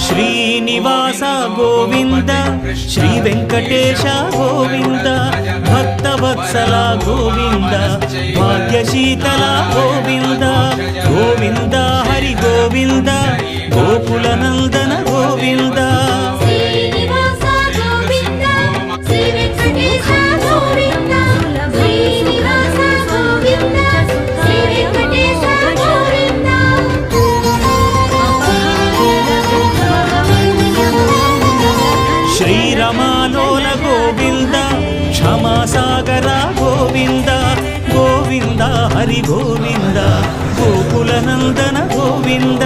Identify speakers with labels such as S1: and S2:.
S1: Srinivasa Govinda Shri Venkatesha Govinda Bhaktavatsala Govinda భాగ్యశీతల Govinda Govinda Hari Govinda Gokula Nandana Govinda శ్రీరమాలోల Govinda క్షమాసాగర Govinda Govinda Hari Govinda Gokula Nandana Govinda